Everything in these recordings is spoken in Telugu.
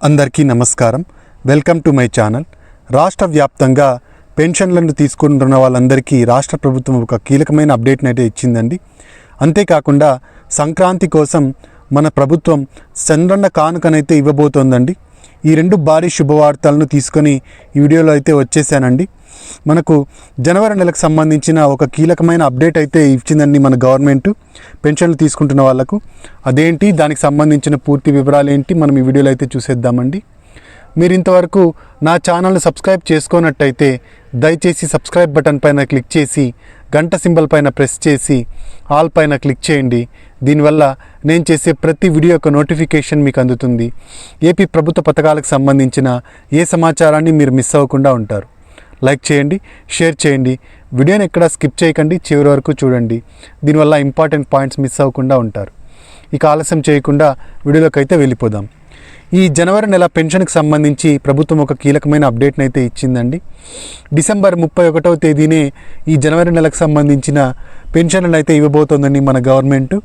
అందరికీ నమస్కారం. Welcome to my channel. రాష్ట్ర వ్యాప్తంగా పెన్షన్లను తీసుకుంటున్న వాళ్ళందరికీ రాష్ట్ర ప్రభుత్వం ఒక కీలకమైన అప్డేట్ని అయితే ఇచ్చిందండి. అంతేకాకుండా సంక్రాంతి కోసం మన ప్రభుత్వం చంద్రన్న కానుకనైతే ఇవ్వబోతోందండి. ఈ రెండు భారీ శుభవార్తలను తీసుకొని ఈ వీడియోలో అయితే వచ్చేసానండి. మనకు జనవరి నెలకు సంబంధించిన ఒక కీలకమైన అప్డేట్ అయితే ఇచ్చిందండి మన గవర్నమెంట్ పెన్షన్లు తీసుకుంటున్న వాళ్ళకు. అదేంటి, దానికి సంబంధించిన పూర్తి వివరాలు ఏంటి మనం ఈ వీడియోలో అయితే చూసేద్దామండి. మీరు ఇంతవరకు నా ఛానల్ని సబ్స్క్రైబ్ చేసుకున్నట్టయితే దయచేసి సబ్స్క్రైబ్ బటన్ పైన క్లిక్ చేసి గంట సింబల్ పైన ప్రెస్ చేసి ఆల్ పైన క్లిక్ చేయండి. దీనివల్ల నేను చేసే ప్రతి వీడియో యొక్క నోటిఫికేషన్ మీకు అందుతుంది. ఏపీ ప్రభుత్వ పథకాలకు సంబంధించిన ఏ సమాచారాన్ని మీరు మిస్ అవ్వకుండా ఉంటారు. లైక్ చేయండి, షేర్ చేయండి, వీడియోని ఎక్కడ స్కిప్ చేయకండి, చివరి వరకు చూడండి. దీనివల్ల ఇంపార్టెంట్ పాయింట్స్ మిస్ అవ్వకుండా ఉంటారు. ఇక ఆలస్యం చేయకుండా వీడియోలోకి అయితే వెళ్ళిపోదాం. ఈ జనవరి నెల పెన్షన్కి సంబంధించి ప్రభుత్వం ఒక కీలకమైన అప్డేట్ని అయితే ఇచ్చిందండి. డిసెంబర్ 31వ తేదీనే ఈ జనవరి నెలకు సంబంధించిన పెన్షన్లను అయితే ఇవ్వబోతోందండి మన గవర్నమెంట్.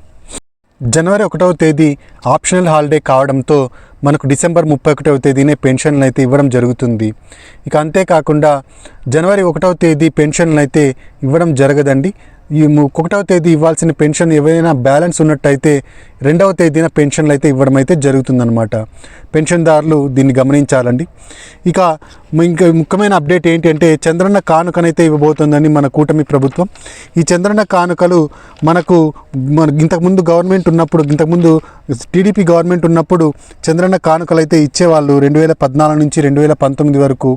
జనవరి 1వ తేదీ ఆప్షనల్ హాలిడే కావడంతో మనకు డిసెంబర్ 31వ తేదీనే పెన్షన్లు అయితే ఇవ్వడం జరుగుతుంది. ఇక అంతేకాకుండా జనవరి 1వ తేదీ పెన్షన్లు అయితే ఇవ్వడం జరగదండి. ఈ 1వ తేదీ ఇవ్వాల్సిన పెన్షన్ ఏవైనా బ్యాలెన్స్ ఉన్నట్టయితే 2వ తేదీన పెన్షన్లు అయితే ఇవ్వడం అయితే జరుగుతుందన్నమాట. పెన్షన్దారులు దీన్ని గమనించాలండి. ఇక ఇంకా ముఖ్యమైన అప్డేట్ ఏంటంటే చంద్రన్న కానుకనైతే ఇవ్వబోతుందని మన కూటమి ప్రభుత్వం. ఈ చంద్రన్న కానుకలు మనకు ఇంతకుముందు గవర్నమెంట్ ఉన్నప్పుడు, ఇంతకుముందు టీడీపీ గవర్నమెంట్ ఉన్నప్పుడు చంద్రన్న కానుకలు అయితే ఇచ్చేవాళ్ళు 2014 నుంచి 2019 వరకు.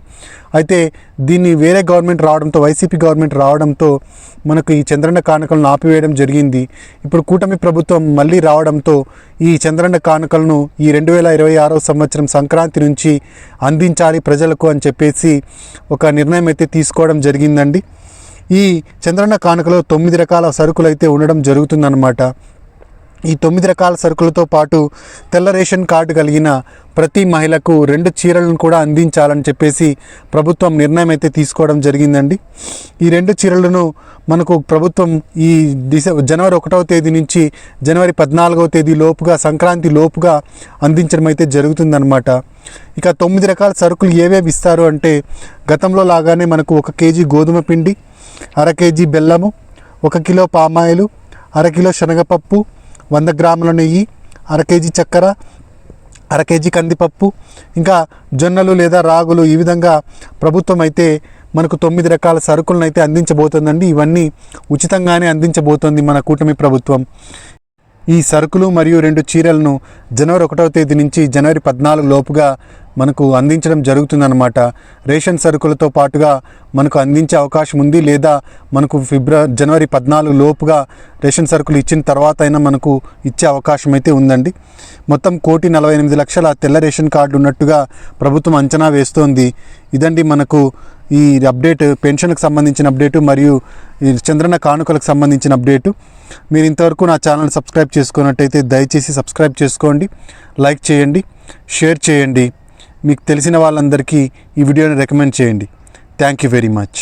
అయితే దీన్ని వేరే గవర్నమెంట్ రావడంతో, వైసీపీ గవర్నమెంట్ రావడంతో మనకు ఈ చంద్రన్న కానుకలను ఆపివేయడం జరిగింది. ఇప్పుడు కూటమి ప్రభుత్వం మళ్ళీ రావడంతో ఈ చంద్రన్న కానుకలను ఈ 2026వ సంవత్సరం సంక్రాంతి నుంచి అందించాలి ప్రజలకు అని చెప్పేసి ఒక నిర్ణయం అయితే తీసుకోవడం జరిగిందండి. ఈ చంద్రన్న కానుకలో 9 రకాల సరుకులు అయితే ఉండడం జరుగుతుందన్నమాట. ఈ 9 రకాల సరుకులతో పాటు తెల్ల రేషన్ కార్డు కలిగిన ప్రతి మహిళకు 2 చీరలను కూడా అందించాలని చెప్పేసి ప్రభుత్వం నిర్ణయం అయితే తీసుకోవడం జరిగిందండి. ఈ 2 చీరలను మనకు ప్రభుత్వం ఈ జనవరి 1వ తేదీ నుంచి జనవరి 14వ తేదీ లోపుగా, సంక్రాంతి లోపుగా అందించడం అయితే జరుగుతుందన్నమాట. ఇక 9 రకాల సరుకులు ఏవేవి ఇస్తారు అంటే, గతంలో లాగానే మనకు 1 కేజీ గోధుమ పిండి, 1/2 కేజీ బెల్లము, 1 కిలో పామాయిలు, 1/2 కిలో శనగపప్పు, 100 గ్రాముల నెయ్యి, 1/2 కేజీ చక్కెర, 1/2 కేజీ కందిపప్పు, ఇంకా జొన్నలు లేదా రాగులు, ఈ విధంగా ప్రభుత్వం అయితే మనకు 9 రకాల సరుకులను అయితే అందించబోతోందండి. ఇవన్నీ ఉచితంగానే అందించబోతోంది మన కూటమి ప్రభుత్వం. ఈ సరుకులు మరియు 2 చీరలను జనవరి 1వ తేదీ నుంచి జనవరి 14 లోపుగా మనకు అందించడం జరుగుతుందన్నమాట. రేషన్ సరుకులతో పాటుగా మనకు అందించే అవకాశం ఉంది, లేదా మనకు జనవరి 14 లోపుగా రేషన్ సరుకులు ఇచ్చిన తర్వాత అయినా మనకు ఇచ్చే అవకాశం అయితే ఉందండి. మొత్తం 1,48,00,000 తెల్ల రేషన్ కార్డు ఉన్నట్టుగా ప్రభుత్వం అంచనా వేస్తోంది. ఇదండి మనకు ఈ అప్డేట్, పెన్షన్కి సంబంధించిన అప్డేటు మరియు ఈ చంద్రన్న కానుకలకు సంబంధించిన అప్డేటు. మీరు ఇంతవరకు నా ఛానల్ సబ్స్క్రైబ్ చేసుకున్నట్టయితే దయచేసి సబ్స్క్రైబ్ చేసుకోండి, లైక్ చేయండి, షేర్ చేయండి, మీకు తెలిసిన వాళ్ళందరికీ ఈ వీడియోని రికమెండ్ చేయండి. Thank you very much.